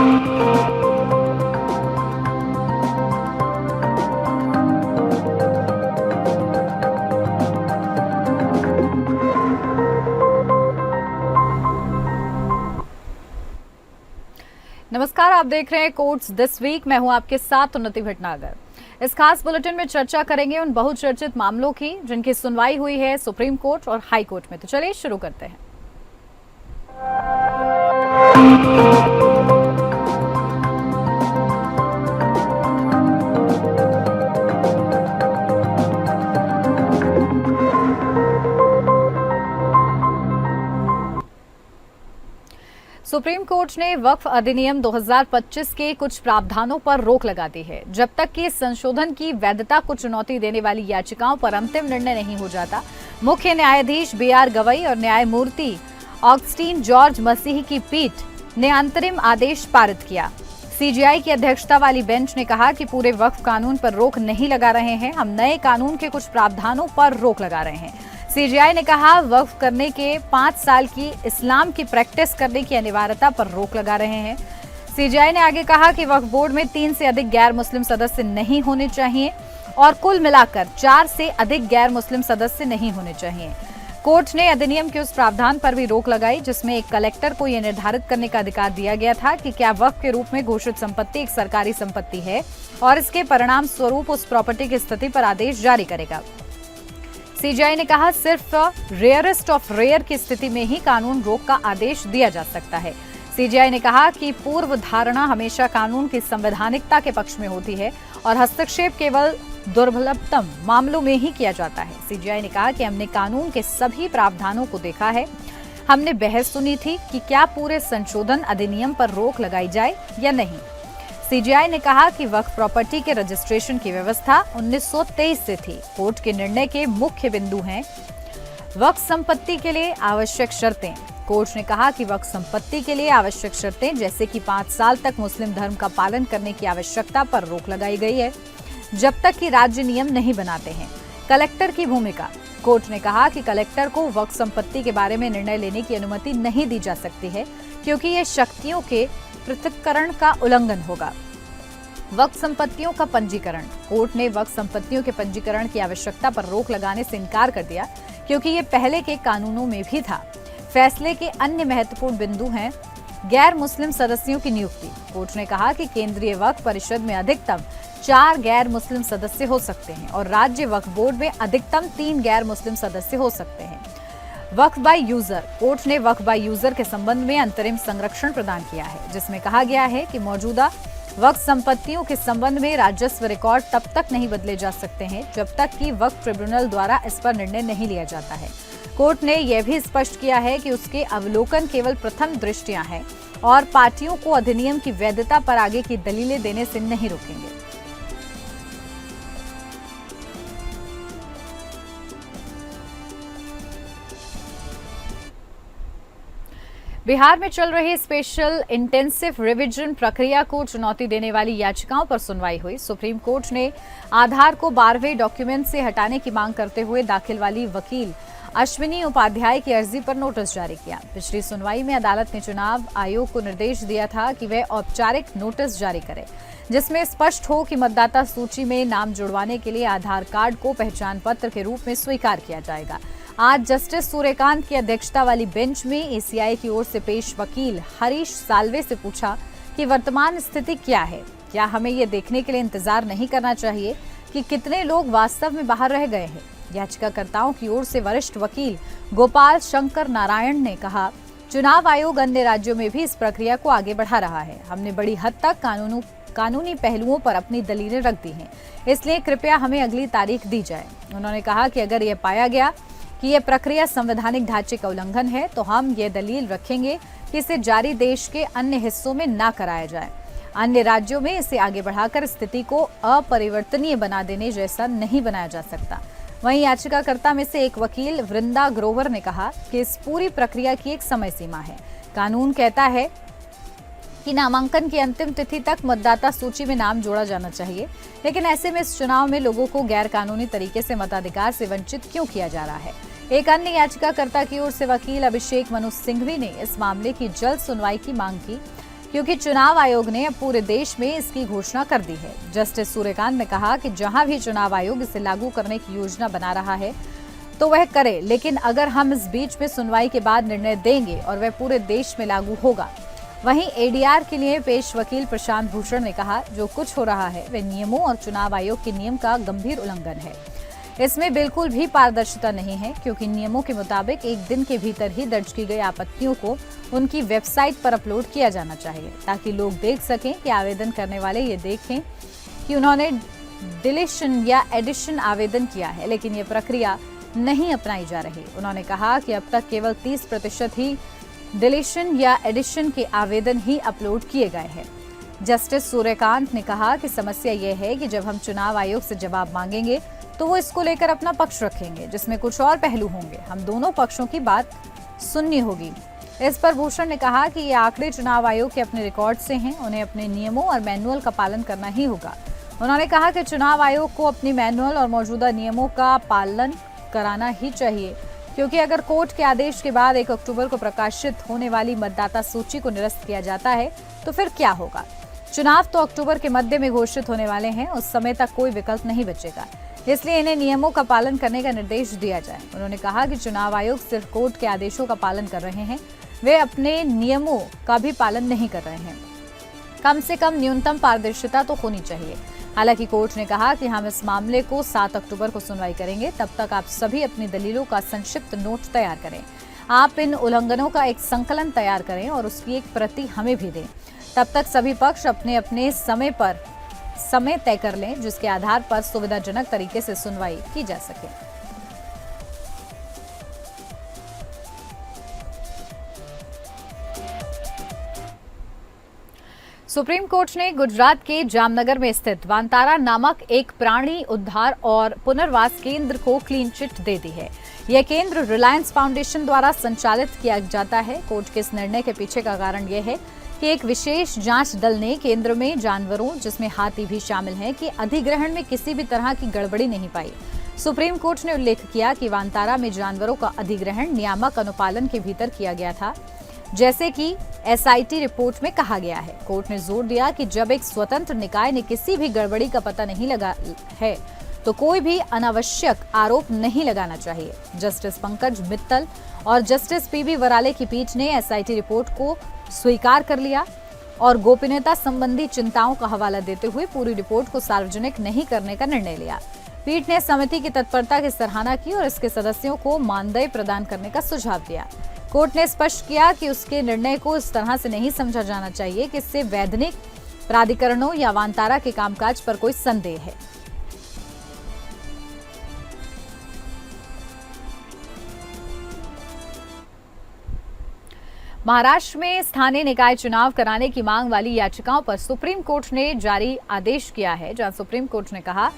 नमस्कार, आप देख रहे हैं कोर्ट्स दिस वीक। मैं हूं आपके साथ उन्नति भटनागर। इस खास बुलेटिन में चर्चा करेंगे उन बहुचर्चित मामलों की जिनकी सुनवाई हुई है सुप्रीम कोर्ट और हाई कोर्ट में। तो चलिए शुरू करते हैं। सुप्रीम कोर्ट ने वक्फ अधिनियम 2025 के कुछ प्रावधानों पर रोक लगा दी है। जब तक कि संशोधन की वैधता को चुनौती देने वाली याचिकाओं पर अंतिम निर्णय नहीं हो जाता, मुख्य न्यायाधीश BR गवई और न्यायमूर्ति ऑगस्टीन जॉर्ज मसीह की पीठ ने अंतरिम आदेश पारित किया। CJI की अध्यक्षता वाली बेंच ने कहा कि पूरे वक्फ कानून पर रोक नहीं लगा रहे हैं, हम नए कानून के कुछ प्रावधानों पर रोक लगा रहे हैं। CJI ने कहा वक्फ करने के 5 साल की इस्लाम की प्रैक्टिस करने की अनिवार्यता पर रोक लगा रहे हैं। CJI ने आगे कहा कि वक्फ बोर्ड में 3 से अधिक गैर मुस्लिम सदस्य नहीं होने चाहिए और कुल मिलाकर 4 से अधिक गैर मुस्लिम सदस्य नहीं होने चाहिए। कोर्ट ने अधिनियम के उस प्रावधान पर भी रोक लगाई जिसमें एक कलेक्टर को यह निर्धारित करने का अधिकार दिया गया था कि क्या वक्फ के रूप में घोषित संपत्ति एक सरकारी संपत्ति है और इसके परिणाम स्वरूप उस प्रॉपर्टी की स्थिति पर आदेश जारी करेगा। CJI ने कहा सिर्फ रेयरेस्ट ऑफ रेयर की स्थिति में ही कानून रोक का आदेश दिया जा सकता है। CJI ने कहा कि पूर्व धारणा हमेशा कानून की संवैधानिकता के पक्ष में होती है और हस्तक्षेप केवल दुर्लभतम मामलों में ही किया जाता है। CJI ने कहा कि हमने कानून के सभी प्रावधानों को देखा है। हमने बहस सुनी थी कि क्या पूरे संशोधन अधिनियम पर रोक लगाई जाए या नहीं। CJI ने कहा कि वक्फ प्रॉपर्टी के रजिस्ट्रेशन की व्यवस्था 1923 से थी। कोर्ट के निर्णय के मुख्य बिंदु हैं वक्फ संपत्ति के लिए आवश्यक शर्तें। कोर्ट ने कहा कि वक्फ संपत्ति के लिए आवश्यक शर्तें जैसे कि 5 साल तक मुस्लिम धर्म का पालन करने की आवश्यकता पर रोक लगाई गई है जब तक कि राज्य नियम नहीं बनाते हैं। कलेक्टर की भूमिका। कोर्ट ने कहा कि कलेक्टर को वक्फ संपत्ति के बारे में निर्णय लेने की अनुमति नहीं दी जा सकती है क्योंकि ये शक्तियों के पृथक्करण का उल्लंघन होगा। वक्फ संपत्तियों का पंजीकरण। कोर्ट ने वक्फ संपत्तियों के पंजीकरण की आवश्यकता पर रोक लगाने से इनकार कर दिया क्योंकि ये पहले के कानूनों में भी था। फैसले के अन्य महत्वपूर्ण बिंदु हैं गैर मुस्लिम सदस्यों की नियुक्ति। कोर्ट ने कहा कि केंद्रीय वक्फ परिषद में अधिकतम 4 गैर मुस्लिम सदस्य हो सकते हैं और राज्य वक्फ बोर्ड में अधिकतम 3 गैर मुस्लिम सदस्य हो सकते हैं। वक्फ बाय यूजर। कोर्ट ने वक्फ बाय यूजर के संबंध में अंतरिम संरक्षण प्रदान किया है जिसमें कहा गया है कि मौजूदा वक्फ संपत्तियों के संबंध में राजस्व रिकॉर्ड तब तक नहीं बदले जा सकते हैं जब तक कि वक्फ ट्रिब्यूनल द्वारा इस पर निर्णय नहीं लिया जाता है। कोर्ट ने यह भी स्पष्ट किया है कि उसके अवलोकन केवल प्रथम दृष्टियां हैं और पार्टियों को अधिनियम की वैधता पर आगे की दलीलें देने से नहीं रोकेंगे। बिहार में चल रही स्पेशल इंटेंसिव रिवीजन प्रक्रिया को चुनौती देने वाली याचिकाओं पर सुनवाई हुई। सुप्रीम कोर्ट ने आधार को 12वें डॉक्यूमेंट से हटाने की मांग करते हुए दाखिल वाली वकील अश्विनी उपाध्याय की अर्जी पर नोटिस जारी किया। पिछली सुनवाई में अदालत ने चुनाव आयोग को निर्देश दिया था कि वह औपचारिक नोटिस जारी करे जिसमें स्पष्ट हो कि मतदाता सूची में नाम जुड़वाने के लिए आधार कार्ड को पहचान पत्र के रूप में स्वीकार किया जाएगा। आज जस्टिस सूर्यकांत की अध्यक्षता वाली बेंच में ACI की ओर से पेश वकील हरीश साल्वे से पूछा कि वर्तमान स्थिति क्या है। क्या हमें ये देखने के लिए इंतजार नहीं करना चाहिए कि कितने लोग वास्तव में बाहर रह गए हैं। याचिकाकर्ताओं की ओर से वरिष्ठ वकील गोपाल शंकर नारायण ने कहा चुनाव आयोग अन्य राज्यों में भी इस प्रक्रिया को आगे बढ़ा रहा है। हमने बड़ी हद तक कानूनी पहलुओं पर अपनी दलीलें रख दी हैं, इसलिए कृपया हमें अगली तारीख दी जाए। उन्होंने कहा कि अगर यह पाया गया कि यह प्रक्रिया संवैधानिक ढांचे का उल्लंघन है तो हम ये दलील रखेंगे कि इसे जारी देश के अन्य हिस्सों में न कराया जाए। अन्य राज्यों में इसे आगे बढ़ाकर स्थिति को अपरिवर्तनीय बना देने जैसा नहीं बनाया जा सकता। वहीं याचिकाकर्ता में से एक वकील वृंदा ग्रोवर ने कहा कि इस पूरी प्रक्रिया की एक समय सीमा है। कानून कहता है कि नामांकन की अंतिम तिथि तक मतदाता सूची में नाम जोड़ा जाना चाहिए, लेकिन ऐसे में इस चुनाव में लोगों को गैर कानूनी तरीके से मताधिकार से वंचित क्यों किया जा रहा है। एक अन्य याचिकाकर्ता की ओर से वकील अभिषेक मनु सिंघवी ने इस मामले की जल्द सुनवाई की मांग की। क्योंकि चुनाव आयोग ने अब पूरे देश में इसकी घोषणा कर दी है। जस्टिस सूर्यकांत ने कहा कि जहां भी चुनाव आयोग इसे लागू करने की योजना बना रहा है तो वह करे, लेकिन अगर हम इस बीच में सुनवाई के बाद निर्णय देंगे और वह पूरे देश में लागू होगा। वहीं एडीआर के लिए पेश वकील प्रशांत भूषण ने कहा, जो कुछ हो रहा है वह नियमों और चुनाव आयोग के नियम का गंभीर उल्लंघन है। इसमें बिल्कुल भी पारदर्शिता नहीं है, क्योंकि नियमों के मुताबिक एक दिन के भीतर ही दर्ज की गई आपत्तियों को उनकी वेबसाइट पर अपलोड किया जाना चाहिए, ताकि लोग देख सकें कि आवेदन करने वाले ये देखें कि उन्होंने डिलीशन या एडिशन आवेदन किया है, लेकिन ये प्रक्रिया नहीं अपनाई जा रही। उन्होंने कहा कि अब तक केवल 30% ही डिलीशन या एडिशन के आवेदन ही अपलोड किए गए हैं। जस्टिस सूर्यकांत ने कहा कि समस्या यह है कि जब हम चुनाव आयोग से जवाब मांगेंगे तो वो इसको लेकर अपना पक्ष रखेंगे, जिसमें कुछ और पहलू होंगे। हम दोनों पक्षों की बात सुननी होगी। इस पर भूषण ने कहा कि ये आंकड़े चुनाव आयोग के अपने रिकॉर्ड से हैं, उन्हें अपने नियमों और मैनुअल का पालन करना ही होगा। उन्होंने कहा कि चुनाव आयोग को अपनी मैनुअल और मौजूदा नियमों का पालन कराना ही चाहिए, क्योंकि अगर कोर्ट के आदेश के बाद 1 अक्टूबर को प्रकाशित होने वाली मतदाता सूची को निरस्त किया जाता है तो फिर क्या होगा। चुनाव तो अक्टूबर के मध्य में घोषित होने वाले हैं, उस समय तक कोई विकल्प नहीं बचेगा, इसलिए इन्हें नियमों का पालन करने का निर्देश दिया जाए। उन्होंने कहा कि चुनाव आयोग सिर्फ कोर्ट के आदेशों का पालन कर रहे हैं, वे अपने नियमों का भी पालन नहीं कर रहे हैं। कम से कम न्यूनतम पारदर्शिता तो होनी चाहिए। हालांकि कोर्ट ने कहा कि हम इस मामले को 7 अक्टूबर को सुनवाई करेंगे, तब तक आप सभी अपनी दलीलों का संक्षिप्त नोट तैयार करें। आप इन उल्लंघनों का एक संकलन तैयार करें और उसकी एक प्रति हमें भी दें। तब तक सभी पक्ष अपने अपने समय तय कर लें, जिसके आधार पर सुविधाजनक तरीके से सुनवाई की जा सके। सुप्रीम कोर्ट ने गुजरात के जामनगर में स्थित वांतारा नामक एक प्राणी उद्धार और पुनर्वास केंद्र को क्लीन चिट दे दी है। यह केंद्र रिलायंस फाउंडेशन द्वारा संचालित किया जाता है। कोर्ट के इस निर्णय के पीछे का कारण यह है कि एक विशेष जांच दल ने केंद्र में जानवरों, जिसमें हाथी भी शामिल हैं, कि अधिग्रहण में किसी भी तरह की गड़बड़ी नहीं पाई। सुप्रीम कोर्ट ने उल्लेख किया कि वांतारा में जानवरों का अधिग्रहण नियामक अनुपालन के भीतर किया गया था, जैसे कि एसआईटी रिपोर्ट में कहा गया है। कोर्ट ने जोर दिया कि जब एक स्वतंत्र निकाय ने किसी भी गड़बड़ी का पता नहीं लगा है तो कोई भी अनावश्यक आरोप नहीं लगाना चाहिए। जस्टिस पंकज मित्तल और जस्टिस पीबी वराले की पीठ ने एसआईटी रिपोर्ट को स्वीकार कर लिया और गोपनीयता संबंधी चिंताओं का हवाला देते हुए पूरी रिपोर्ट को सार्वजनिक नहीं करने का निर्णय लिया। पीठ ने समिति की तत्परता की सराहना की और इसके सदस्यों को मानदेय प्रदान करने का सुझाव दिया। कोर्ट ने स्पष्ट किया कि उसके निर्णय को इस तरह से नहीं समझा जाना चाहिए कि इससे वैधानिक प्राधिकरणों या वांतारा के कामकाज पर कोई संदेह है। महाराष्ट्र में स्थानीय निकाय चुनाव कराने की मांग वाली याचिकाओं पर सुप्रीम कोर्ट ने जारी आदेश किया है, जहां सुप्रीम कोर्ट ने कहा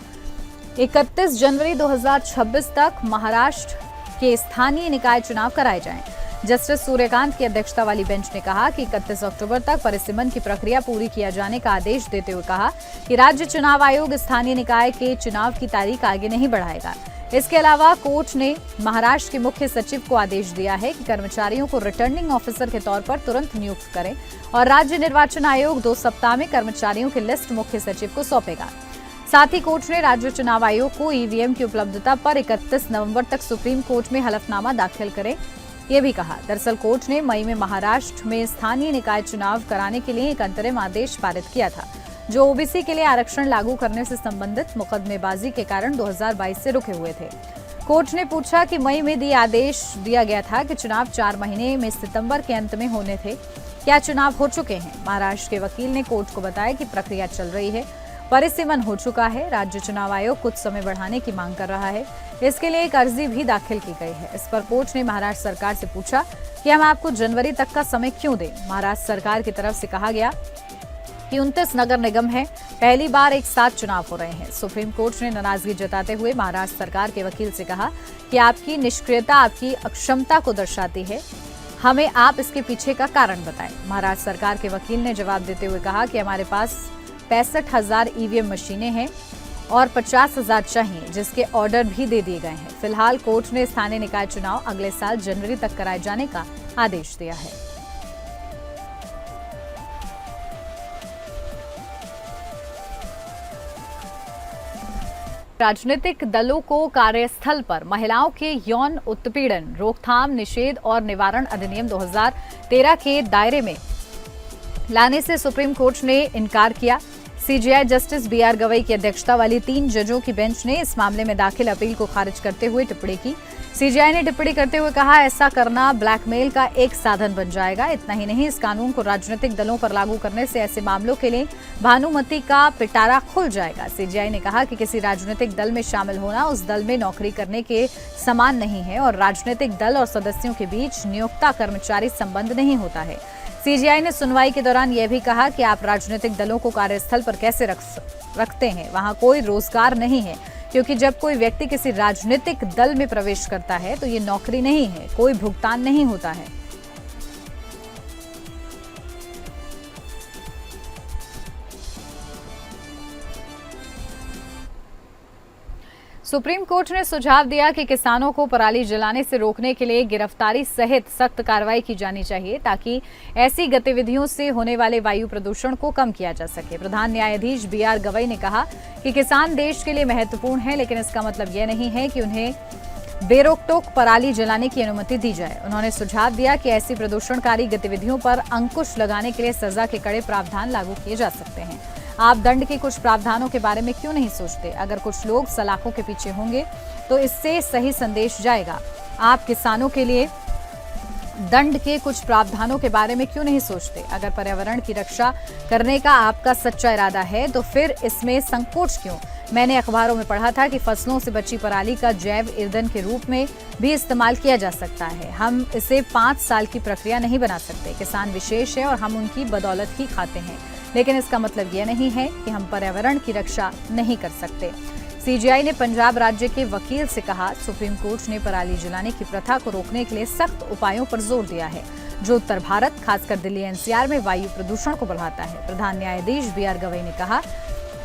31 जनवरी 2026 तक महाराष्ट्र के स्थानीय निकाय चुनाव कराए जाएं। जस्टिस सूर्यकांत की अध्यक्षता वाली बेंच ने कहा कि 31 अक्टूबर तक परिसीमन की प्रक्रिया पूरी किया जाने का आदेश देते हुए कहा कि राज्य चुनाव आयोग स्थानीय निकाय के चुनाव की तारीख आगे नहीं बढ़ाएगा। इसके अलावा कोर्ट ने महाराष्ट्र के मुख्य सचिव को आदेश दिया है कि कर्मचारियों को रिटर्निंग ऑफिसर के तौर पर तुरंत नियुक्त करें और राज्य निर्वाचन आयोग 2 सप्ताह में कर्मचारियों की लिस्ट मुख्य सचिव को सौंपेगा। साथ ही कोर्ट ने राज्य चुनाव आयोग को ईवीएम की उपलब्धता पर 31 नवंबर तक सुप्रीम कोर्ट में हलफनामा दाखिल करे, ये भी कहा। दरअसल कोर्ट ने मई में महाराष्ट्र में स्थानीय निकाय चुनाव कराने के लिए एक अंतरिम आदेश पारित किया था, जो ओबीसी के लिए आरक्षण लागू करने से संबंधित मुकदमेबाजी के कारण 2022 से रुके हुए थे। कोर्ट ने पूछा कि मई में आदेश दिया गया था कि चुनाव 4 महीने में सितंबर के अंत में होने थे, क्या चुनाव हो चुके हैं? महाराष्ट्र के वकील ने कोर्ट को बताया कि प्रक्रिया चल रही है, परिसीमन हो चुका है। राज्य चुनाव आयोग कुछ समय बढ़ाने की मांग कर रहा है, इसके लिए एक अर्जी भी दाखिल की गई है। इस पर कोर्ट ने महाराष्ट्र सरकार से पूछा कि हम आपको जनवरी तक का समय क्यों दें। महाराष्ट्र सरकार की तरफ से कहा गया कि 29 नगर निगम है, पहली बार एक साथ चुनाव हो रहे हैं। सुप्रीम कोर्ट ने नाराजगी जताते हुए महाराष्ट्र सरकार के वकील से कहा कि आपकी निष्क्रियता आपकी अक्षमता को दर्शाती है, हमें आप इसके पीछे का कारण बताएं। महाराष्ट्र सरकार के वकील ने जवाब देते हुए कहा कि हमारे पास 65,000 ईवीएम मशीनें हैं और 50,000 चाहिए, जिसके ऑर्डर भी दे दिए गए हैं। फिलहाल कोर्ट ने स्थानीय निकाय चुनाव अगले साल जनवरी तक कराए जाने का आदेश दिया है। राजनीतिक दलों को कार्यस्थल पर महिलाओं के यौन उत्पीड़न रोकथाम निषेध और निवारण अधिनियम 2013 के दायरे में लाने से सुप्रीम कोर्ट ने इनकार किया। सीजेआई जस्टिस बीआर गवई की अध्यक्षता वाली 3 जजों की बेंच ने इस मामले में दाखिल अपील को खारिज करते हुए टिप्पणी की। सीजेआई ने टिप्पणी करते हुए कहा, ऐसा करना ब्लैकमेल का एक साधन बन जाएगा। इतना ही नहीं, इस कानून को राजनीतिक दलों पर लागू करने से ऐसे मामलों के लिए भानुमति का पिटारा खुल जाएगा। सीजेआई ने कहा कि किसी राजनीतिक दल में शामिल होना उस दल में नौकरी करने के समान नहीं है और राजनीतिक दल और सदस्यों के बीच नियोक्ता कर्मचारी संबंध नहीं होता है। सीजेआई ने सुनवाई के दौरान यह भी कहा कि आप राजनीतिक दलों को कार्यस्थल पर कैसे रखते हैं, वहां कोई रोजगार नहीं है, क्योंकि जब कोई व्यक्ति किसी राजनीतिक दल में प्रवेश करता है तो ये नौकरी नहीं है, कोई भुगतान नहीं होता है। सुप्रीम कोर्ट ने सुझाव दिया कि किसानों को पराली जलाने से रोकने के लिए गिरफ्तारी सहित सख्त कार्रवाई की जानी चाहिए, ताकि ऐसी गतिविधियों से होने वाले वायु प्रदूषण को कम किया जा सके। प्रधान न्यायाधीश बीआर गवई ने कहा कि किसान देश के लिए महत्वपूर्ण है, लेकिन इसका मतलब यह नहीं है कि उन्हें बेरोक-टोक पराली जलाने की अनुमति दी जाए। उन्होंने सुझाव दिया कि ऐसी प्रदूषणकारी गतिविधियों पर अंकुश लगाने के लिए सजा के कड़े प्रावधान लागू किए जा सकते हैं। आप दंड के कुछ प्रावधानों के बारे में क्यों नहीं सोचते? अगर कुछ लोग सलाखों के पीछे होंगे तो इससे सही संदेश जाएगा। आप किसानों के लिए दंड के कुछ प्रावधानों के बारे में क्यों नहीं सोचते? अगर पर्यावरण की रक्षा करने का आपका सच्चा इरादा है तो फिर इसमें संकोच क्यों? मैंने अखबारों में पढ़ा था कि फसलों से बची पराली का जैव ईंधन के रूप में भी इस्तेमाल किया जा सकता है। हम इसे 5 साल की प्रक्रिया नहीं बना सकते। किसान विशेष है और हम उनकी बदौलत ही खाते हैं, लेकिन इसका मतलब यह नहीं है कि हम पर्यावरण की रक्षा नहीं कर सकते। सीजेआई ने पंजाब राज्य के वकील से कहा, सुप्रीम कोर्ट ने पराली जलाने की प्रथा को रोकने के लिए सख्त उपायों पर जोर दिया है, जो उत्तर भारत खासकर दिल्ली एनसीआर में वायु प्रदूषण को बढ़ाता है। प्रधान न्यायाधीश बीआर गवई ने कहा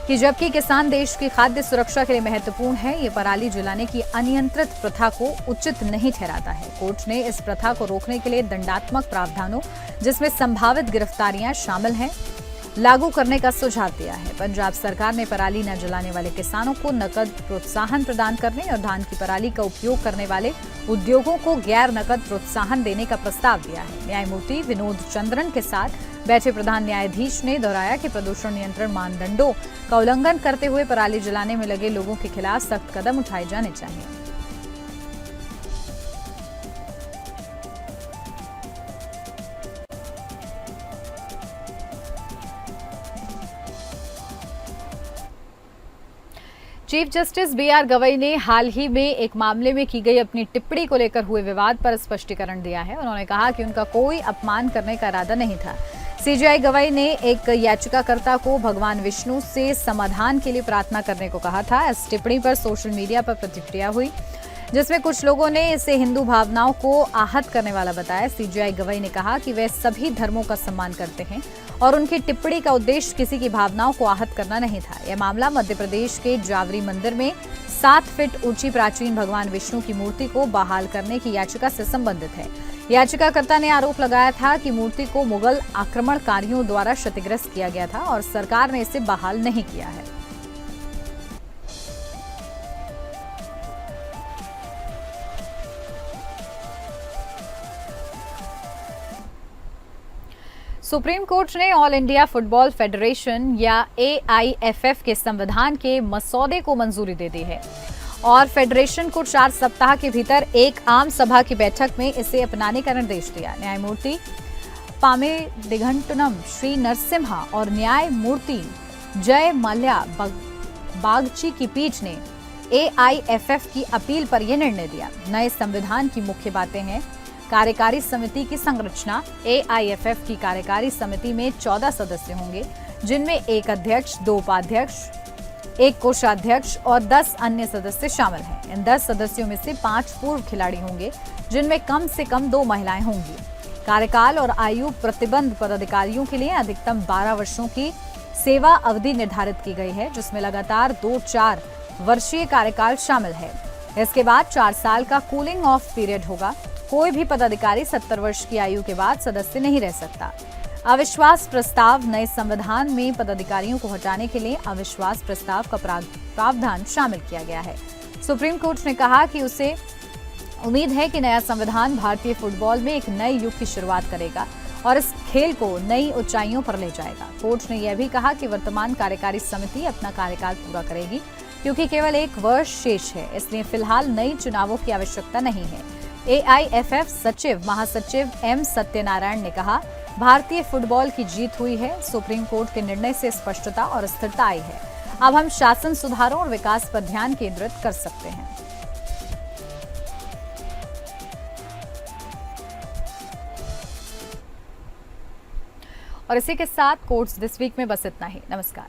कि जबकि किसान देश की खाद्य सुरक्षा के लिए महत्वपूर्ण है, ये पराली जलाने की अनियंत्रित प्रथा को उचित नहीं ठहराता है। कोर्ट ने इस प्रथा को रोकने के लिए दंडात्मक प्रावधानों, जिसमें संभावित गिरफ्तारियां शामिल हैं, लागू करने का सुझाव दिया है। पंजाब सरकार ने पराली न जलाने वाले किसानों को नकद प्रोत्साहन प्रदान करने और धान की पराली का उपयोग करने वाले उद्योगों को गैर नकद प्रोत्साहन देने का प्रस्ताव दिया है। न्यायमूर्ति विनोद चंद्रन के साथ बैठे प्रधान न्यायाधीश ने दोहराया कि प्रदूषण नियंत्रण मानदंडों का उल्लंघन करते हुए पराली जलाने में लगे लोगों के खिलाफ सख्त कदम उठाए जाने चाहिए। चीफ जस्टिस बीआर गवई ने हाल ही में एक मामले में की गई अपनी टिप्पणी को लेकर हुए विवाद पर स्पष्टीकरण दिया है। उन्होंने कहा कि उनका कोई अपमान करने का इरादा नहीं था। सीजेआई गवई ने एक याचिकाकर्ता को भगवान विष्णु से समाधान के लिए प्रार्थना करने को कहा था। इस टिप्पणी पर सोशल मीडिया पर प्रतिक्रिया हुई, जिसमें कुछ लोगों ने इसे हिंदू भावनाओं को आहत करने वाला बताया। सीजेआई गवई ने कहा कि वे सभी धर्मों का सम्मान करते हैं और उनकी टिप्पणी का उद्देश्य किसी की भावनाओं को आहत करना नहीं था। यह मामला मध्य प्रदेश के जावरी मंदिर में 7 फीट ऊंची प्राचीन भगवान विष्णु की मूर्ति को बहाल करने की याचिका से संबंधित है। याचिकाकर्ता ने आरोप लगाया था कि मूर्ति को मुगल आक्रमणकारियों द्वारा क्षतिग्रस्त किया गया था और सरकार ने इसे बहाल नहीं किया है। सुप्रीम कोर्ट ने ऑल इंडिया फुटबॉल फेडरेशन या AIFF के संविधान के मसौदे को मंजूरी दे दी है और फेडरेशन को 4 सप्ताह के भीतर एक आम सभा की बैठक में इसे अपनाने का निर्देश दिया। न्यायमूर्ति पामे दिगंटनम श्री नरसिम्हा और न्यायमूर्ति जय मल्या बागची की पीठ ने AIFF की अपील पर यह निर्णय दिया। नए संविधान की मुख्य बातें हैं कार्यकारी समिति की संरचना। AIFF की कार्यकारी समिति में 14 सदस्य होंगे, जिनमें 1 अध्यक्ष, 2 उपाध्यक्ष, 1 कोषाध्यक्ष और 10 अन्य सदस्य शामिल हैं। इन 10 सदस्यों में से 5 पूर्व खिलाड़ी होंगे, जिनमें कम से कम 2 महिलाएं होंगी। कार्यकाल और आयु प्रतिबंध पदाधिकारियों के लिए अधिकतम 12 वर्षों की सेवा अवधि निर्धारित की गई है, जिसमें लगातार 2-4 वर्षीय कार्यकाल शामिल है। इसके बाद 4 साल का कूलिंग ऑफ पीरियड होगा। कोई भी पदाधिकारी 70 वर्ष की आयु के बाद सदस्य नहीं रह सकता। अविश्वास प्रस्ताव नए संविधान में पदाधिकारियों को हटाने के लिए अविश्वास प्रस्ताव का प्रावधान शामिल किया गया है। सुप्रीम कोर्ट ने कहा कि उसे उम्मीद है कि नया संविधान भारतीय फुटबॉल में एक नए युग की शुरुआत करेगा और इस खेल को नई ऊंचाइयों पर ले जाएगा। कोर्ट ने यह भी कहा कि वर्तमान कार्यकारी समिति अपना कार्यकाल पूरा करेगी क्योंकि केवल 1 वर्ष शेष है, इसलिए फिलहाल नई चुनावों की आवश्यकता नहीं है। AIFF सचिव महासचिव M सत्यनारायण ने कहा, भारतीय फुटबॉल की जीत हुई है। सुप्रीम कोर्ट के निर्णय से स्पष्टता और स्थिरता आई है। अब हम शासन सुधारों और विकास पर ध्यान केंद्रित कर सकते हैं। और इसी के साथ कोर्ट्स दिस वीक में बस इतना ही। नमस्कार।